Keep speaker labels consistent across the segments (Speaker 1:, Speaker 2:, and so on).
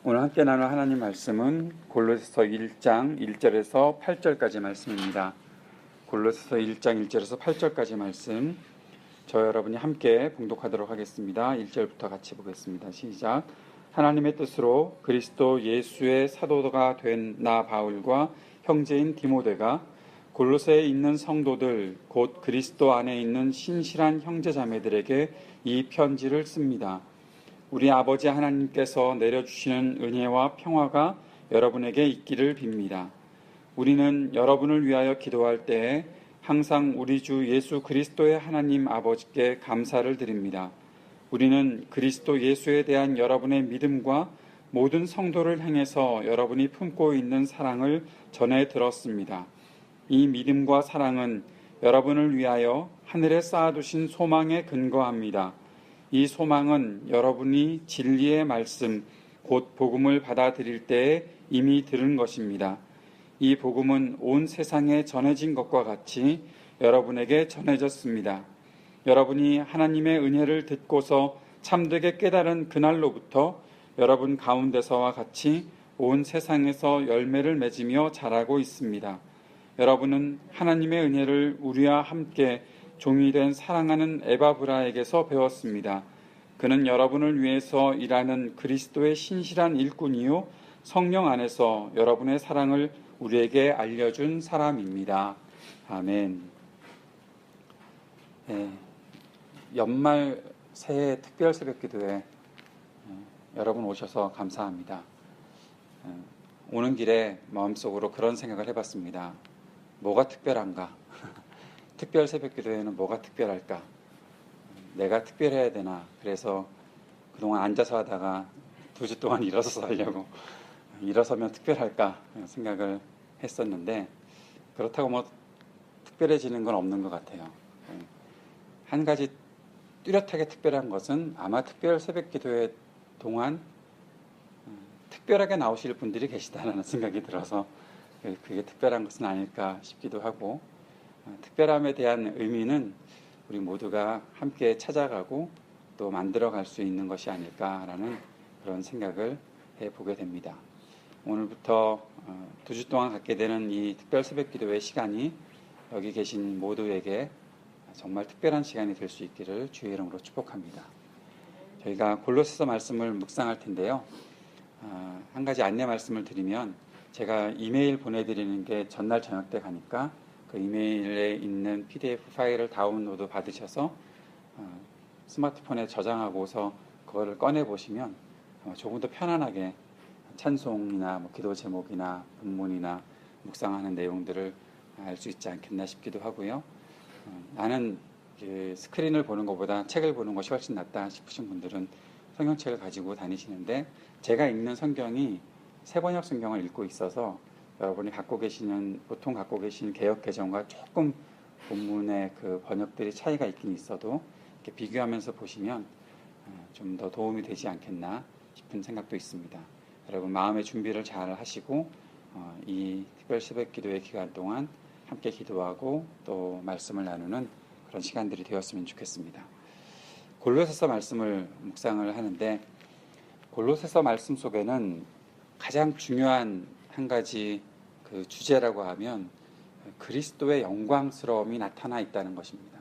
Speaker 1: 오늘 함께 나눌 하나님 말씀은 골로새서 1장 1절에서 8절까지 말씀입니다. 골로새서 1장 1절에서 8절까지 말씀, 저 여러분이 함께 봉독하도록 하겠습니다. 1절부터 같이 보겠습니다. 시작. 하나님의 뜻으로 그리스도 예수의 사도가 된 나 바울과 형제인 디모데가 골로새에 있는 성도들 곧 그리스도 안에 있는 신실한 형제자매들에게 이 편지를 씁니다. 우리 아버지 하나님께서 내려주시는 은혜와 평화가 여러분에게 있기를 빕니다. 우리는 여러분을 위하여 기도할 때에 항상 우리 주 예수 그리스도의 하나님 아버지께 감사를 드립니다. 우리는 그리스도 예수에 대한 여러분의 믿음과 모든 성도를 향해서 여러분이 품고 있는 사랑을 전해 들었습니다. 이 믿음과 사랑은 여러분을 위하여 하늘에 쌓아두신 소망에 근거합니다. 이 소망은 여러분이 진리의 말씀, 곧 복음을 받아들일 때에 이미 들은 것입니다. 이 복음은 온 세상에 전해진 것과 같이 여러분에게 전해졌습니다. 여러분이 하나님의 은혜를 듣고서 참되게 깨달은 그날로부터 여러분 가운데서와 같이 온 세상에서 열매를 맺으며 자라고 있습니다. 여러분은 하나님의 은혜를 우리와 함께 종이 된 사랑하는 에바브라에게서 배웠습니다. 그는 여러분을 위해서 일하는 그리스도의 신실한 일꾼이요 성령 안에서 여러분의 사랑을 우리에게 알려준 사람입니다. 아멘. 연말 새해 특별 새벽기도에 여러분 오셔서 감사합니다. 오는 길에 마음속으로 그런 생각을 해봤습니다. 뭐가 특별한가? 특별 새벽기도에는 뭐가 특별할까? 내가 특별해야 되나? 그래서 그동안 앉아서 하다가 2주 동안 일어서서 하려고, 일어서면 특별할까 생각을 했었는데, 그렇다고 뭐 특별해지는 건 없는 것 같아요. 한 가지 뚜렷하게 특별한 것은 아마 특별 새벽기도회 동안 특별하게 나오실 분들이 계시다는 생각이 들어서 그게 특별한 것은 아닐까 싶기도 하고, 특별함에 대한 의미는 우리 모두가 함께 찾아가고 또 만들어갈 수 있는 것이 아닐까라는 그런 생각을 해보게 됩니다. 오늘부터 2주 동안 갖게 되는 이 특별 새벽기도의 시간이 여기 계신 모두에게 정말 특별한 시간이 될 수 있기를 주의 이름으로 축복합니다. 저희가 골로새서 말씀을 묵상할 텐데요. 한 가지 안내 말씀을 드리면, 제가 이메일 보내드리는 게 전날 저녁 때 가니까 그 이메일에 있는 PDF 파일을 다운로드 받으셔서 스마트폰에 저장하고서 그거를 꺼내 보시면 조금 더 편안하게 찬송이나 기도 제목이나 본문이나 묵상하는 내용들을 알 수 있지 않겠나 싶기도 하고요. 나는 스크린을 보는 것보다 책을 보는 것이 훨씬 낫다 싶으신 분들은 성경책을 가지고 다니시는데, 제가 읽는 성경이 새번역 성경을 읽고 있어서 여러분이 보통 갖고 계신 개역 개정과 조금 본문의 그 번역들이 차이가 있긴 있어도 이렇게 비교하면서 보시면 좀 더 도움이 되지 않겠나 싶은 생각도 있습니다. 여러분 마음의 준비를 잘 하시고 이 특별 새벽 기도의 기간 동안 함께 기도하고 또 말씀을 나누는 그런 시간들이 되었으면 좋겠습니다. 골로새서 말씀을 묵상을 하는데, 골로새서 말씀 속에는 가장 중요한 한 가지 그 주제라고 하면 그리스도의 영광스러움이 나타나 있다는 것입니다.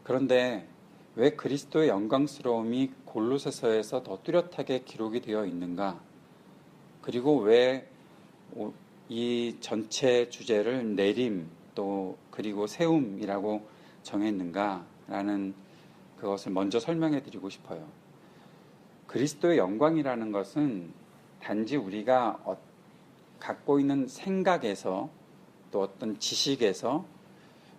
Speaker 1: 그런데 왜 그리스도의 영광스러움이 골로새서에서 더 뚜렷하게 기록이 되어 있는가? 그리고 왜 이 전체 주제를 내림 또 그리고 세움이라고 정했는가라는 그것을 먼저 설명해 드리고 싶어요. 그리스도의 영광이라는 것은 단지 우리가 갖고 있는 생각에서 또 어떤 지식에서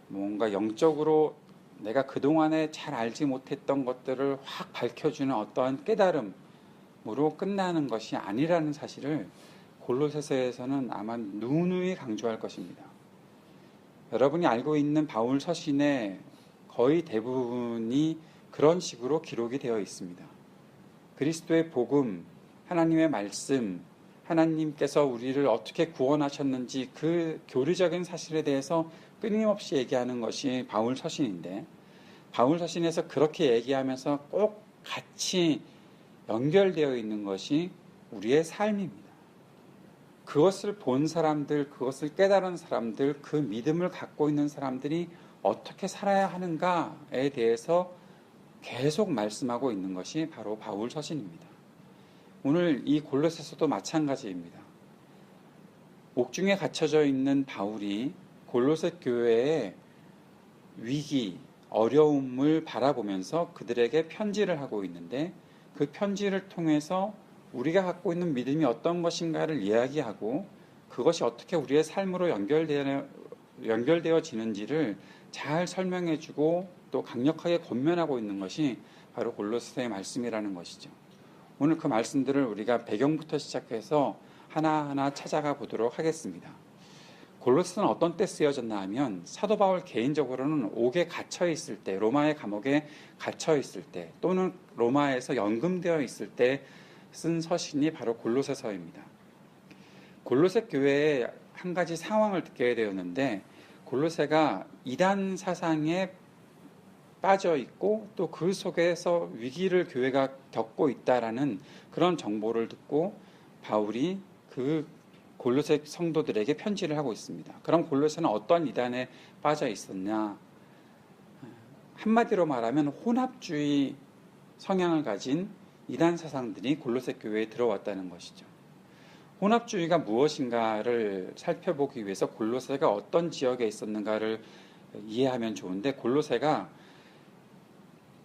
Speaker 1: 뭔가 영적으로 내가 그동안에 잘 알지 못했던 것들을 확 밝혀주는 어떠한 깨달음으로 끝나는 것이 아니라는 사실을 골로새서에서는 아마 누누이 강조할 것입니다. 여러분이 알고 있는 바울 서신의 거의 대부분이 그런 식으로 기록이 되어 있습니다. 그리스도의 복음, 하나님의 말씀, 하나님께서 우리를 어떻게 구원하셨는지 그 교리적인 사실에 대해서 끊임없이 얘기하는 것이 바울 서신인데, 바울 서신에서 그렇게 얘기하면서 꼭 같이 연결되어 있는 것이 우리의 삶입니다. 그것을 본 사람들, 그것을 깨달은 사람들, 그 믿음을 갖고 있는 사람들이 어떻게 살아야 하는가에 대해서 계속 말씀하고 있는 것이 바로 바울 서신입니다. 오늘 이 골로새서도 마찬가지입니다. 옥중에 갇혀져 있는 바울이 골로새 교회의 위기, 어려움을 바라보면서 그들에게 편지를 하고 있는데, 그 편지를 통해서 우리가 갖고 있는 믿음이 어떤 것인가를 이야기하고 그것이 어떻게 우리의 삶으로 연결되어지는지를 잘 설명해주고 또 강력하게 권면하고 있는 것이 바로 골로새의 말씀이라는 것이죠. 오늘 그 말씀들을 우리가 배경부터 시작해서 하나하나 찾아가 보도록 하겠습니다. 골로새는 어떤 때 쓰여졌나 하면 사도 바울 개인적으로는 옥에 갇혀 있을 때, 로마의 감옥에 갇혀 있을 때, 또는 로마에서 연금되어 있을 때 쓴 서신이 바로 골로새서입니다. 골로새 교회의 한 가지 상황을 듣게 되었는데, 골로새가 이단 사상에 빠져 있고 또 그 속에서 위기를 교회가 겪고 있다라는 그런 정보를 듣고 바울이 그 골로새 성도들에게 편지를 하고 있습니다. 그럼 골로새는 어떤 이단에 빠져 있었냐? 한마디로 말하면 혼합주의 성향을 가진 이단 사상들이 골로새 교회에 들어왔다는 것이죠. 혼합주의가 무엇인가를 살펴보기 위해서 골로새가 어떤 지역에 있었는가를 이해하면 좋은데, 골로새가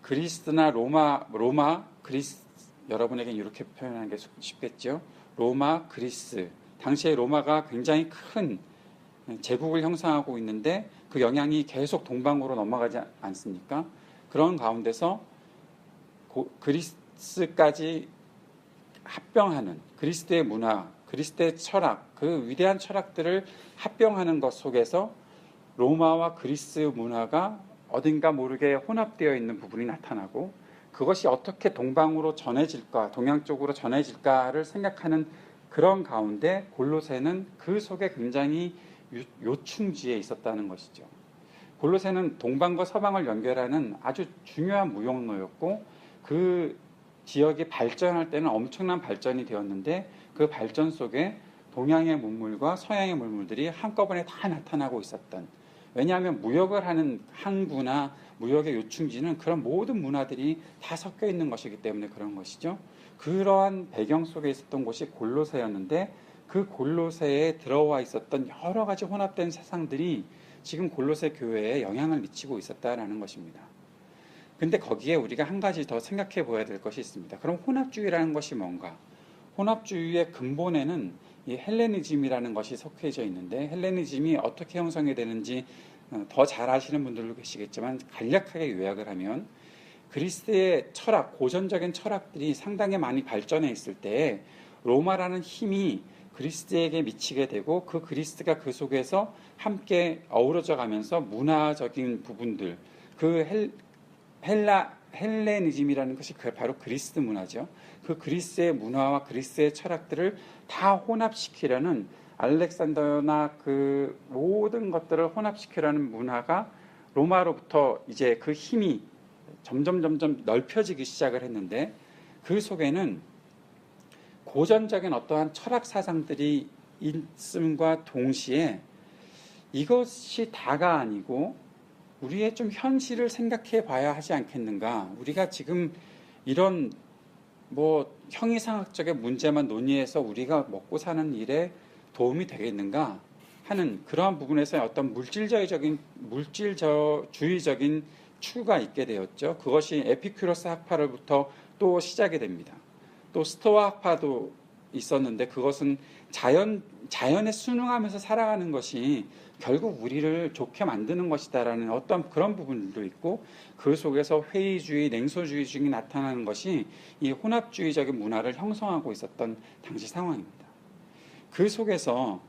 Speaker 1: 그리스나 로마, 그리스, 여러분에게 이렇게 표현하는 게 쉽겠죠. 로마, 그리스. 당시에 로마가 굉장히 큰 제국을 형성하고 있는데 그 영향이 계속 동방으로 넘어가지 않습니까? 그런 가운데서 그리스까지 합병하는 그리스도의 문화, 그리스도의 철학, 그 위대한 철학들을 합병하는 것 속에서 로마와 그리스 문화가 어딘가 모르게 혼합되어 있는 부분이 나타나고, 그것이 어떻게 동방으로 전해질까, 동양 쪽으로 전해질까를 생각하는 그런 가운데 골로새는 그 속에 굉장히 요충지에 있었다는 것이죠. 골로새는 동방과 서방을 연결하는 아주 중요한 무역로였고, 그 지역이 발전할 때는 엄청난 발전이 되었는데, 그 발전 속에 동양의 문물과 서양의 문물들이 한꺼번에 다 나타나고 있었던, 왜냐하면 무역을 하는 항구나 무역의 요충지는 그런 모든 문화들이 다 섞여 있는 것이기 때문에 그런 것이죠. 그러한 배경 속에 있었던 곳이 골로새였는데, 그 골로새에 들어와 있었던 여러 가지 혼합된 사상들이 지금 골로새 교회에 영향을 미치고 있었다라는 것입니다. 근데 거기에 우리가 한 가지 더 생각해 보아야 될 것이 있습니다. 그럼 혼합주의라는 것이 뭔가? 혼합주의의 근본에는 이 헬레니즘이라는 것이 속해져 있는데, 헬레니즘이 어떻게 형성이 되는지 더 잘 아시는 분들도 계시겠지만 간략하게 요약을 하면, 그리스의 철학, 고전적인 철학들이 상당히 많이 발전해 있을 때 로마라는 힘이 그리스에게 미치게 되고, 그 그리스가 그 속에서 함께 어우러져 가면서 문화적인 부분들, 그 헬레니즘이라는 것이 바로 그리스 문화죠. 그 그리스의 문화와 그리스의 철학들을 다 혼합시키려는, 알렉산더나 그 모든 것들을 혼합시키려는 문화가 로마로부터 이제 그 힘이 점점 넓혀지기 시작을 했는데, 그 속에는 고전적인 어떠한 철학 사상들이 있음과 동시에 이것이 다가 아니고 우리의 좀 현실을 생각해 봐야 하지 않겠는가. 우리가 지금 이런 형이상학적인 문제만 논의해서 우리가 먹고 사는 일에 도움이 되겠는가 하는 그러한 부분에서 어떤 물질주의적인 추구가 있게 되었죠. 그것이 에피큐로스 학파로부터 또 시작이 됩니다. 또 스토아 학파도 있었는데, 그것은 자연에 순응하면서 살아가는 것이 결국 우리를 좋게 만드는 것이다라는 어떤 그런 부분도 있고, 그 속에서 회의주의, 냉소주의 중에 나타나는 것이 이 혼합주의적인 문화를 형성하고 있었던 당시 상황입니다. 그 속에서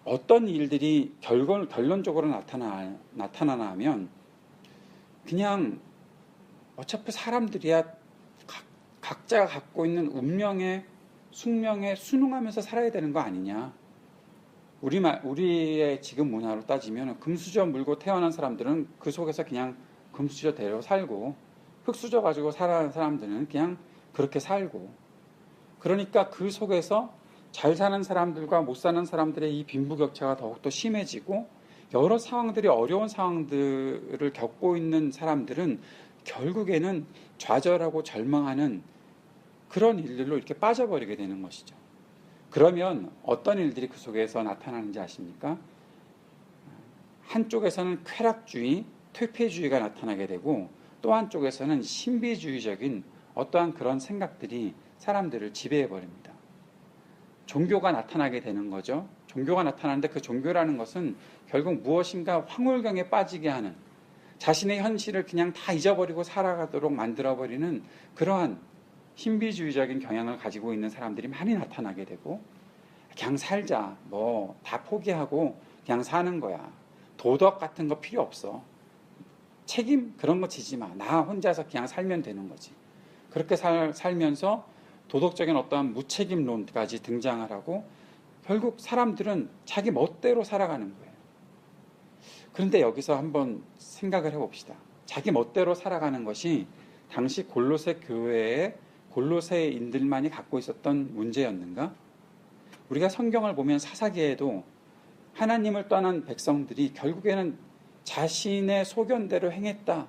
Speaker 1: 어떤 일들이 결론적으로 나타나나 하면, 그냥 어차피 사람들이야 각자가 갖고 있는 운명에, 숙명에 순응하면서 살아야 되는 거 아니냐. 우리의 지금 문화로 따지면 금수저 물고 태어난 사람들은 그 속에서 그냥 금수저 대로 살고, 흙수저 가지고 살아가는 사람들은 그냥 그렇게 살고, 그러니까 그 속에서 잘 사는 사람들과 못 사는 사람들의 이 빈부격차가 더욱더 심해지고, 여러 상황들이 어려운 상황들을 겪고 있는 사람들은 결국에는 좌절하고 절망하는 그런 일들로 이렇게 빠져버리게 되는 것이죠. 그러면 어떤 일들이 그 속에서 나타나는지 아십니까? 한쪽에서는 쾌락주의, 퇴폐주의가 나타나게 되고, 또 한쪽에서는 신비주의적인 어떠한 그런 생각들이 사람들을 지배해버립니다. 종교가 나타나게 되는 거죠. 종교가 나타나는데 그 종교라는 것은 결국 무엇인가 황홀경에 빠지게 하는, 자신의 현실을 그냥 다 잊어버리고 살아가도록 만들어버리는 그러한 신비주의적인 경향을 가지고 있는 사람들이 많이 나타나게 되고, 그냥 살자, 뭐 다 포기하고 그냥 사는 거야, 도덕 같은 거 필요 없어, 책임 그런 거 지지 마, 나 혼자서 그냥 살면 되는 거지. 그렇게 살면서 도덕적인 어떠한 무책임론까지 등장을 하고, 결국 사람들은 자기 멋대로 살아가는 거예요. 그런데 여기서 한번 생각을 해봅시다. 자기 멋대로 살아가는 것이 당시 골로새 교회의 골로새인들만이 갖고 있었던 문제였는가? 우리가 성경을 보면 사사기에도 하나님을 떠난 백성들이 결국에는 자신의 소견대로 행했다.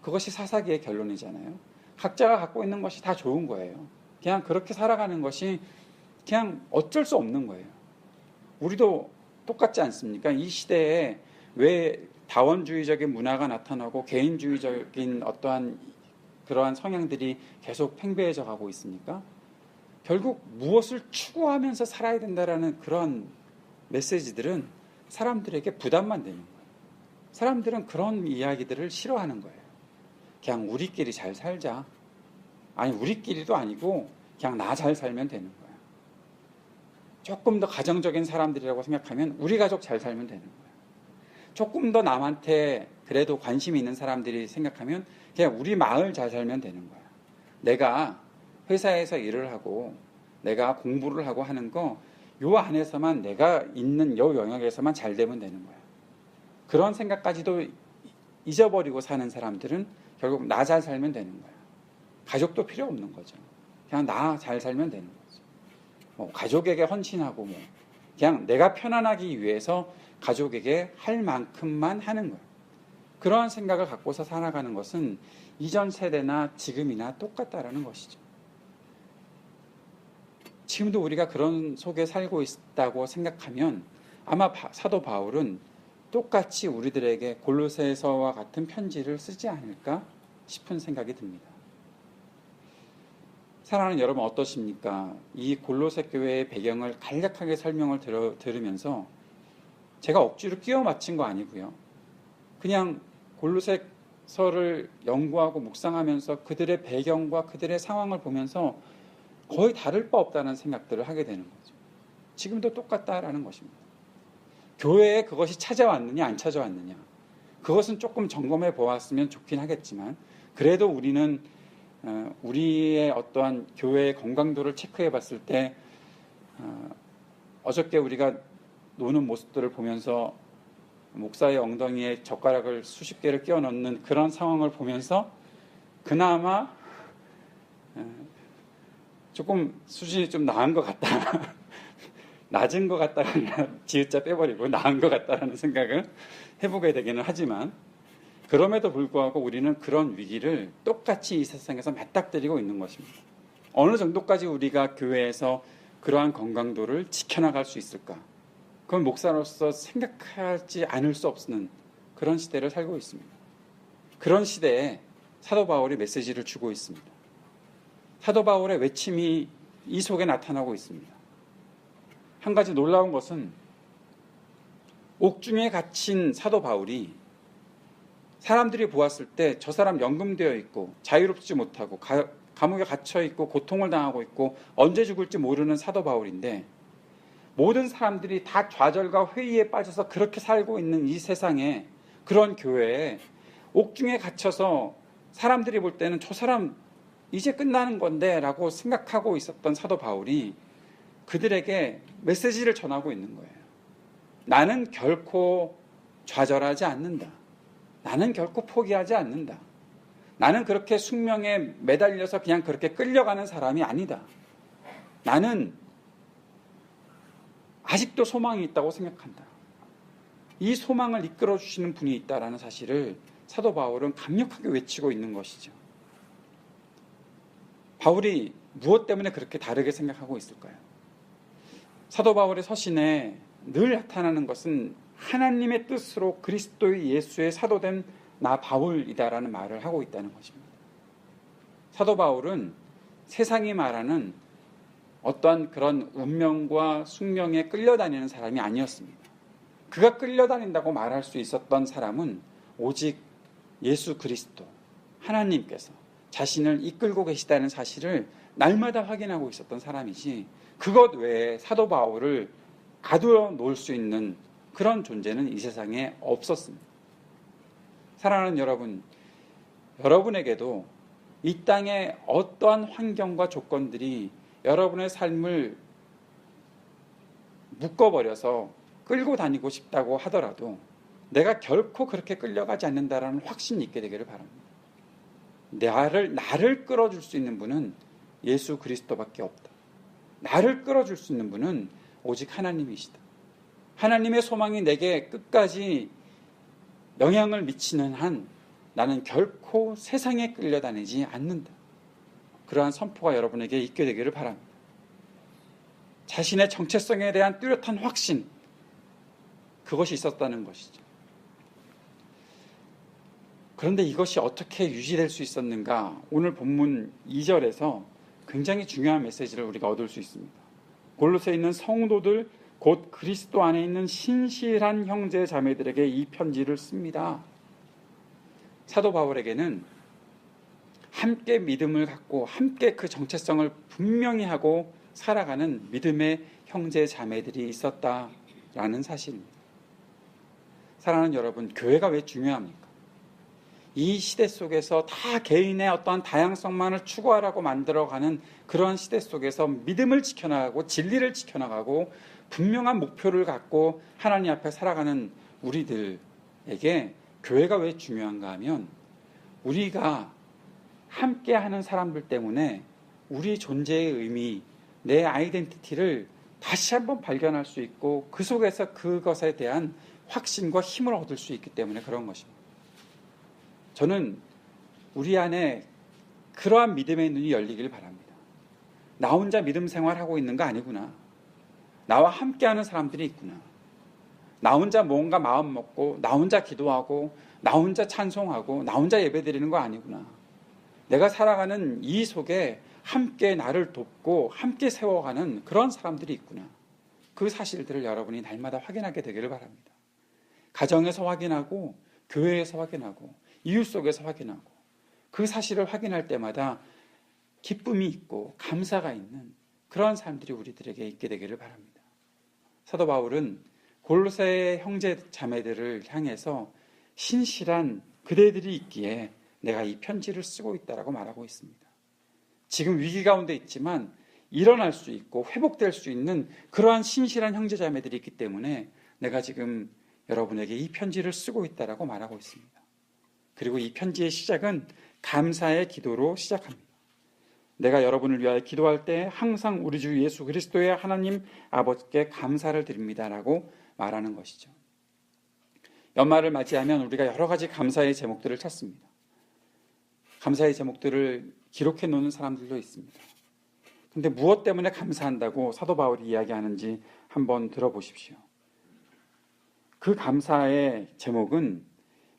Speaker 1: 그것이 사사기의 결론이잖아요. 각자가 갖고 있는 것이 다 좋은 거예요. 그냥 그렇게 살아가는 것이 그냥 어쩔 수 없는 거예요. 우리도 똑같지 않습니까? 이 시대에 왜 다원주의적인 문화가 나타나고 개인주의적인 어떠한 그러한 성향들이 계속 팽배해져 가고 있습니까? 결국 무엇을 추구하면서 살아야 된다라는 그런 메시지들은 사람들에게 부담만 되는 거예요. 사람들은 그런 이야기들을 싫어하는 거예요. 그냥 우리끼리 잘 살자. 아니, 우리끼리도 아니고 그냥 나 잘 살면 되는 거야. 조금 더 가정적인 사람들이라고 생각하면 우리 가족 잘 살면 되는 거야. 조금 더 남한테 그래도 관심이 있는 사람들이 생각하면 그냥 우리 마을 잘 살면 되는 거야. 내가 회사에서 일을 하고 내가 공부를 하고 하는 거 요 안에서만, 내가 있는 요 영역에서만 잘 되면 되는 거야. 그런 생각까지도 잊어버리고 사는 사람들은 결국 나 잘 살면 되는 거야. 가족도 필요 없는 거죠. 그냥 나 잘 살면 되는 거죠. 뭐 가족에게 헌신하고 뭐 그냥 내가 편안하기 위해서 가족에게 할 만큼만 하는 거야. 그러한 생각을 갖고서 살아가는 것은 이전 세대나 지금이나 똑같다라는 것이죠. 지금도 우리가 그런 속에 살고 있다고 생각하면 아마 사도 바울은 똑같이 우리들에게 골로새서와 같은 편지를 쓰지 않을까 싶은 생각이 듭니다. 사랑하는 여러분, 어떠십니까? 이 골로새 교회의 배경을 간략하게 설명을 들으면서 제가 억지로 끼워 맞춘 거 아니고요. 그냥 골로새서를 연구하고 묵상하면서 그들의 배경과 그들의 상황을 보면서 거의 다를 바 없다는 생각들을 하게 되는 거죠. 지금도 똑같다라는 것입니다. 교회에 그것이 찾아왔느냐 안 찾아왔느냐, 그것은 조금 점검해 보았으면 좋긴 하겠지만, 그래도 우리는 우리의 어떠한 교회의 건강도를 체크해 봤을 때 어저께 우리가 노는 모습들을 보면서 목사의 엉덩이에 젓가락을 수십 개를 끼워 넣는 그런 상황을 보면서 그나마 조금 수준이 좀 나은 것 같다. 낮은 것 같다. 지읒자 빼버리고 나은 것 같다라는 생각을 해보게 되기는 하지만, 그럼에도 불구하고 우리는 그런 위기를 똑같이 이 세상에서 맞닥뜨리고 있는 것입니다. 어느 정도까지 우리가 교회에서 그러한 건강도를 지켜나갈 수 있을까? 그건 목사로서 생각하지 않을 수 없는 그런 시대를 살고 있습니다. 그런 시대에 사도 바울이 메시지를 주고 있습니다. 사도 바울의 외침이 이 속에 나타나고 있습니다. 한 가지 놀라운 것은 옥중에 갇힌 사도 바울이 사람들이 보았을 때 저 사람 연금되어 있고 자유롭지 못하고 감옥에 갇혀 있고 고통을 당하고 있고 언제 죽을지 모르는 사도 바울인데, 모든 사람들이 다 좌절과 회의에 빠져서 그렇게 살고 있는 이 세상에, 그런 교회에 옥중에 갇혀서 사람들이 볼 때는 저 사람 이제 끝나는 건데 라고 생각하고 있었던 사도 바울이 그들에게 메시지를 전하고 있는 거예요. 나는 결코 좌절하지 않는다. 나는 결코 포기하지 않는다. 나는 그렇게 숙명에 매달려서 그냥 그렇게 끌려가는 사람이 아니다. 나는 아직도 소망이 있다고 생각한다. 이 소망을 이끌어 주시는 분이 있다라는 사실을 사도 바울은 강력하게 외치고 있는 것이죠. 바울이 무엇 때문에 그렇게 다르게 생각하고 있을까요? 사도 바울의 서신에 늘 나타나는 것은 하나님의 뜻으로 그리스도의 예수의 사도된 나 바울이다라는 말을 하고 있다는 것입니다. 사도 바울은 세상이 말하는 어떠한 그런 운명과 숙명에 끌려다니는 사람이 아니었습니다. 그가 끌려다닌다고 말할 수 있었던 사람은 오직 예수 그리스도, 하나님께서 자신을 이끌고 계시다는 사실을 날마다 확인하고 있었던 사람이지, 그것 외에 사도 바울을 가두어 놓을 수 있는 그런 존재는 이 세상에 없었습니다. 사랑하는 여러분, 여러분에게도 이 땅의 어떠한 환경과 조건들이 여러분의 삶을 묶어버려서 끌고 다니고 싶다고 하더라도 내가 결코 그렇게 끌려가지 않는다라는 확신이 있게 되기를 바랍니다. 나를 끌어줄 수 있는 분은 예수 그리스도밖에 없다. 나를 끌어줄 수 있는 분은 오직 하나님이시다. 하나님의 소망이 내게 끝까지 영향을 미치는 한 나는 결코 세상에 끌려다니지 않는다. 그러한 선포가 여러분에게 있게 되기를 바랍니다. 자신의 정체성에 대한 뚜렷한 확신, 그것이 있었다는 것이죠. 그런데 이것이 어떻게 유지될 수 있었는가? 오늘 본문 2절에서 굉장히 중요한 메시지를 우리가 얻을 수 있습니다. 골로새에 있는 성도들, 곧 그리스도 안에 있는 신실한 형제 자매들에게 이 편지를 씁니다. 사도 바울에게는 함께 믿음을 갖고 함께 그 정체성을 분명히 하고 살아가는 믿음의 형제 자매들이 있었다라는 사실입니다. 사랑하는 여러분, 교회가 왜 중요합니까? 이 시대 속에서 다 개인의 어떠한 다양성만을 추구하라고 만들어가는 그런 시대 속에서 믿음을 지켜나가고 진리를 지켜나가고 분명한 목표를 갖고 하나님 앞에 살아가는 우리들에게 교회가 왜 중요한가 하면, 우리가 함께하는 사람들 때문에 우리 존재의 의미, 내 아이덴티티를 다시 한번 발견할 수 있고 그 속에서 그것에 대한 확신과 힘을 얻을 수 있기 때문에 그런 것입니다. 저는 우리 안에 그러한 믿음의 눈이 열리길 바랍니다. 나 혼자 믿음 생활하고 있는 거 아니구나. 나와 함께하는 사람들이 있구나. 나 혼자 뭔가 마음 먹고 나 혼자 기도하고 나 혼자 찬송하고 나 혼자 예배드리는 거 아니구나. 내가 살아가는 이 속에 함께 나를 돕고 함께 세워가는 그런 사람들이 있구나. 그 사실들을 여러분이 날마다 확인하게 되기를 바랍니다. 가정에서 확인하고 교회에서 확인하고 이웃 속에서 확인하고 그 사실을 확인할 때마다 기쁨이 있고 감사가 있는 그런 삶들이 우리들에게 있게 되기를 바랍니다. 사도 바울은 골로새 형제 자매들을 향해서 신실한 그대들이 있기에 내가 이 편지를 쓰고 있다라고 말하고 있습니다. 지금 위기 가운데 있지만 일어날 수 있고 회복될 수 있는 그러한 신실한 형제 자매들이 있기 때문에 내가 지금 여러분에게 이 편지를 쓰고 있다라고 말하고 있습니다. 그리고 이 편지의 시작은 감사의 기도로 시작합니다. 내가 여러분을 위하여 기도할 때 항상 우리 주 예수 그리스도의 하나님 아버지께 감사를 드립니다라고 말하는 것이죠. 연말을 맞이하면 우리가 여러 가지 감사의 제목들을 찾습니다. 감사의 제목들을 기록해 놓는 사람들도 있습니다. 그런데 무엇 때문에 감사한다고 사도 바울이 이야기하는지 한번 들어보십시오. 그 감사의 제목은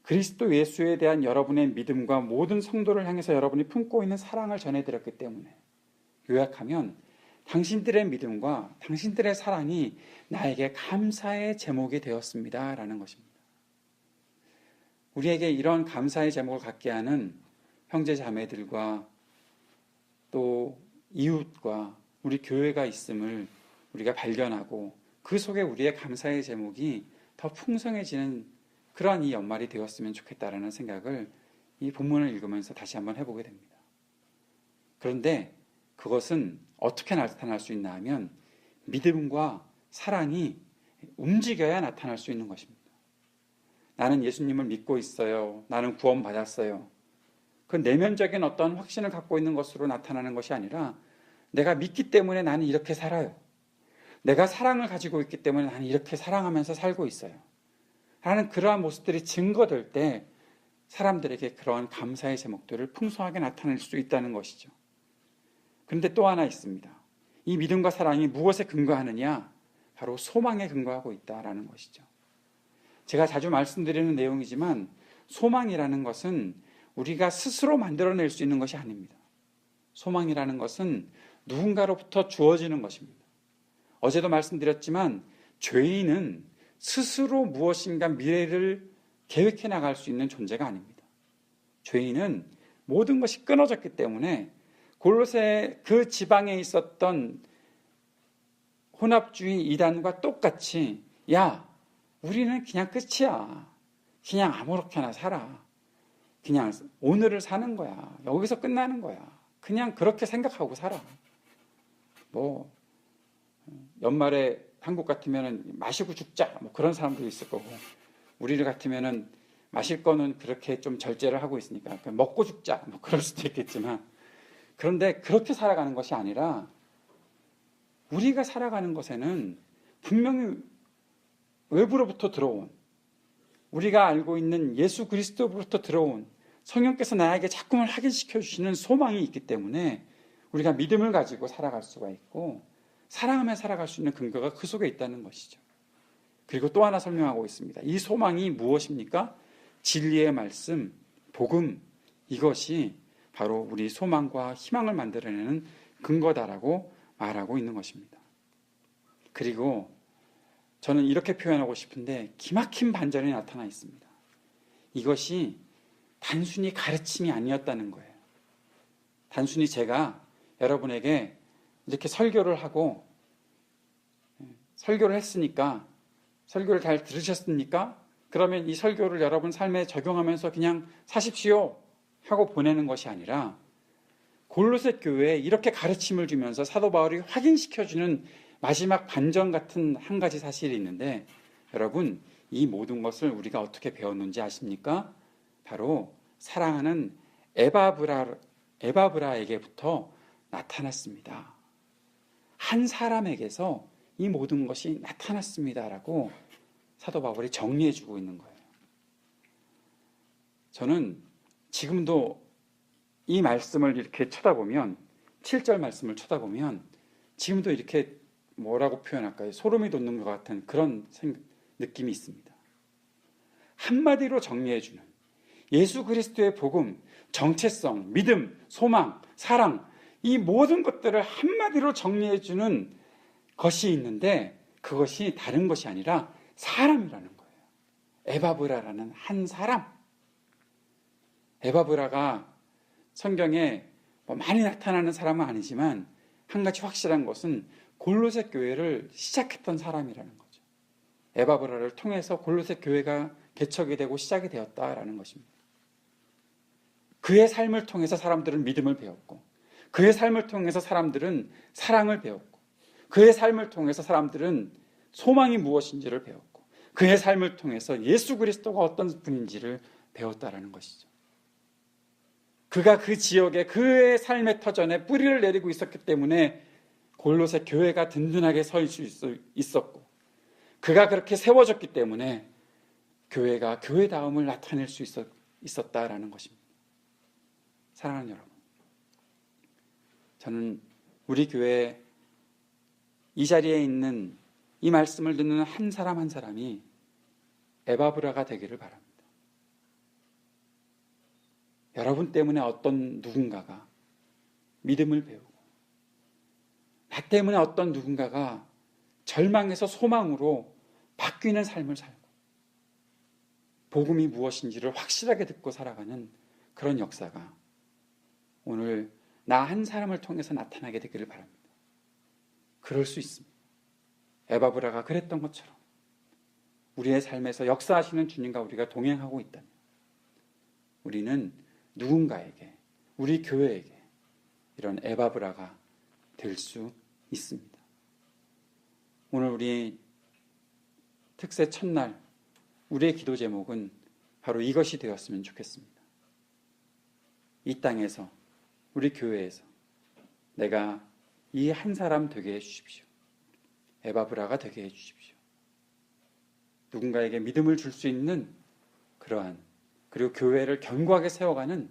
Speaker 1: 그리스도 예수에 대한 여러분의 믿음과 모든 성도를 향해서 여러분이 품고 있는 사랑을 전해드렸기 때문에, 요약하면 당신들의 믿음과 당신들의 사랑이 나에게 감사의 제목이 되었습니다 라는 것입니다. 우리에게 이런 감사의 제목을 갖게 하는 형제 자매들과 또 이웃과 우리 교회가 있음을 우리가 발견하고 그 속에 우리의 감사의 제목이 더 풍성해지는 그러한 이 연말이 되었으면 좋겠다라는 생각을 이 본문을 읽으면서 다시 한번 해보게 됩니다. 그런데 그것은 어떻게 나타날 수 있나 하면 믿음과 사랑이 움직여야 나타날 수 있는 것입니다. 나는 예수님을 믿고 있어요. 나는 구원받았어요. 그 내면적인 어떤 확신을 갖고 있는 것으로 나타나는 것이 아니라 내가 믿기 때문에 나는 이렇게 살아요. 내가 사랑을 가지고 있기 때문에 나는 이렇게 사랑하면서 살고 있어요. 라는 그러한 모습들이 증거될 때 사람들에게 그러한 감사의 제목들을 풍성하게 나타낼 수 있다는 것이죠. 그런데 또 하나 있습니다. 이 믿음과 사랑이 무엇에 근거하느냐? 바로 소망에 근거하고 있다라는 것이죠. 제가 자주 말씀드리는 내용이지만 소망이라는 것은 우리가 스스로 만들어낼 수 있는 것이 아닙니다. 소망이라는 것은 누군가로부터 주어지는 것입니다. 어제도 말씀드렸지만 죄인은 스스로 무엇인가 미래를 계획해 나갈 수 있는 존재가 아닙니다. 죄인은 모든 것이 끊어졌기 때문에 골로새 그 지방에 있었던 혼합주의 이단과 똑같이 야, 우리는 그냥 끝이야. 그냥 아무렇게나 살아. 그냥 오늘을 사는 거야. 여기서 끝나는 거야. 그냥 그렇게 생각하고 살아. 뭐 연말에 한국 같으면 마시고 죽자 뭐 그런 사람도 있을 거고, 우리 같으면은 마실 거는 그렇게 좀 절제를 하고 있으니까 먹고 죽자 뭐 그럴 수도 있겠지만, 그런데 그렇게 살아가는 것이 아니라 우리가 살아가는 것에는 분명히 외부로부터 들어온, 우리가 알고 있는 예수 그리스도로부터 들어온 성령께서 나에게 자꾸만 확인시켜 주시는 소망이 있기 때문에 우리가 믿음을 가지고 살아갈 수가 있고 사랑하며 살아갈 수 있는 근거가 그 속에 있다는 것이죠. 그리고 또 하나 설명하고 있습니다. 이 소망이 무엇입니까? 진리의 말씀, 복음, 이것이 바로 우리 소망과 희망을 만들어내는 근거다라고 말하고 있는 것입니다. 그리고 저는 이렇게 표현하고 싶은데 기막힌 반전이 나타나 있습니다. 이것이 단순히 가르침이 아니었다는 거예요. 단순히 제가 여러분에게 이렇게 설교를 하고 설교를 했으니까, 설교를 잘 들으셨습니까? 그러면 이 설교를 여러분 삶에 적용하면서 그냥 사십시오 하고 보내는 것이 아니라 골로새 교회에 이렇게 가르침을 주면서 사도 바울이 확인시켜주는 마지막 반전 같은 한 가지 사실이 있는데, 여러분 이 모든 것을 우리가 어떻게 배웠는지 아십니까? 바로 사랑하는 에바브라에게부터 나타났습니다. 한 사람에게서 이 모든 것이 나타났습니다라고 사도 바울이 정리해주고 있는 거예요. 저는 지금도 이 말씀을 이렇게 쳐다보면, 7절 말씀을 쳐다보면 지금도 이렇게 뭐라고 표현할까요? 소름이 돋는 것 같은 그런 느낌이 있습니다. 한마디로 정리해주는 예수 그리스도의 복음, 정체성, 믿음, 소망, 사랑, 이 모든 것들을 한마디로 정리해주는 것이 있는데 그것이 다른 것이 아니라 사람이라는 거예요. 에바브라라는 한 사람. 에바브라가 성경에 많이 나타나는 사람은 아니지만 한 가지 확실한 것은 골로새 교회를 시작했던 사람이라는 거죠. 에바브라를 통해서 골로새 교회가 개척이 되고 시작이 되었다라는 것입니다. 그의 삶을 통해서 사람들은 믿음을 배웠고, 그의 삶을 통해서 사람들은 사랑을 배웠고, 그의 삶을 통해서 사람들은 소망이 무엇인지를 배웠고, 그의 삶을 통해서 예수 그리스도가 어떤 분인지를 배웠다라는 것이죠. 그가 그 지역에 그의 삶의 터전에 뿌리를 내리고 있었기 때문에 골로새 교회가 든든하게 설 수 있었고, 그가 그렇게 세워졌기 때문에 교회가 교회다움을 나타낼 수 있었다라는 것입니다. 사랑하는 여러분, 저는 우리 교회 이 자리에 있는 이 말씀을 듣는 한 사람 한 사람이 에바브라가 되기를 바랍니다. 여러분 때문에 어떤 누군가가 믿음을 배우고, 나 때문에 어떤 누군가가 절망에서 소망으로 바뀌는 삶을 살고, 복음이 무엇인지를 확실하게 듣고 살아가는 그런 역사가 오늘 나 한 사람을 통해서 나타나게 되기를 바랍니다. 그럴 수 있습니다. 에바브라가 그랬던 것처럼 우리의 삶에서 역사하시는 주님과 우리가 동행하고 있다면 우리는 누군가에게, 우리 교회에게 이런 에바브라가 될 수 있습니다. 오늘 우리 특세 첫날 우리의 기도 제목은 바로 이것이 되었으면 좋겠습니다. 이 땅에서, 우리 교회에서 내가 이 한 사람 되게 해주십시오. 에바브라가 되게 해주십시오. 누군가에게 믿음을 줄 수 있는 그러한, 그리고 교회를 견고하게 세워가는,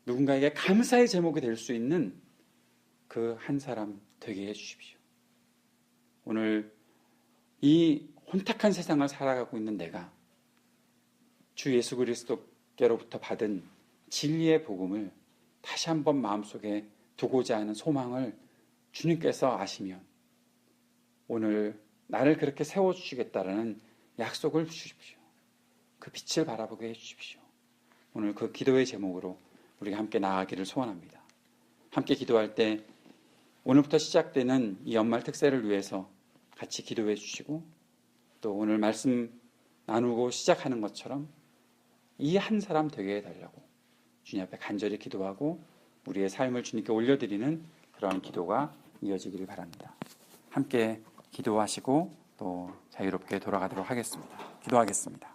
Speaker 1: 누군가에게 감사의 제목이 될 수 있는 그 한 사람 되게 해주십시오. 오늘 이 혼탁한 세상을 살아가고 있는 내가 주 예수 그리스도께로부터 받은 진리의 복음을 다시 한번 마음속에 두고자 하는 소망을 주님께서 아시면 오늘 나를 그렇게 세워주시겠다라는 약속을 주십시오. 그 빛을 바라보게 해주십시오. 오늘 그 기도의 제목으로 우리가 함께 나아가기를 소원합니다. 함께 기도할 때 오늘부터 시작되는 이 연말 특세를 위해서 같이 기도해 주시고, 또 오늘 말씀 나누고 시작하는 것처럼 이 한 사람 되게 해달라고 주님 앞에 간절히 기도하고 우리의 삶을 주님께 올려드리는 그러한 기도가 이어지기를 바랍니다. 함께 기도하시고 또 자유롭게 돌아가도록 하겠습니다. 기도하겠습니다.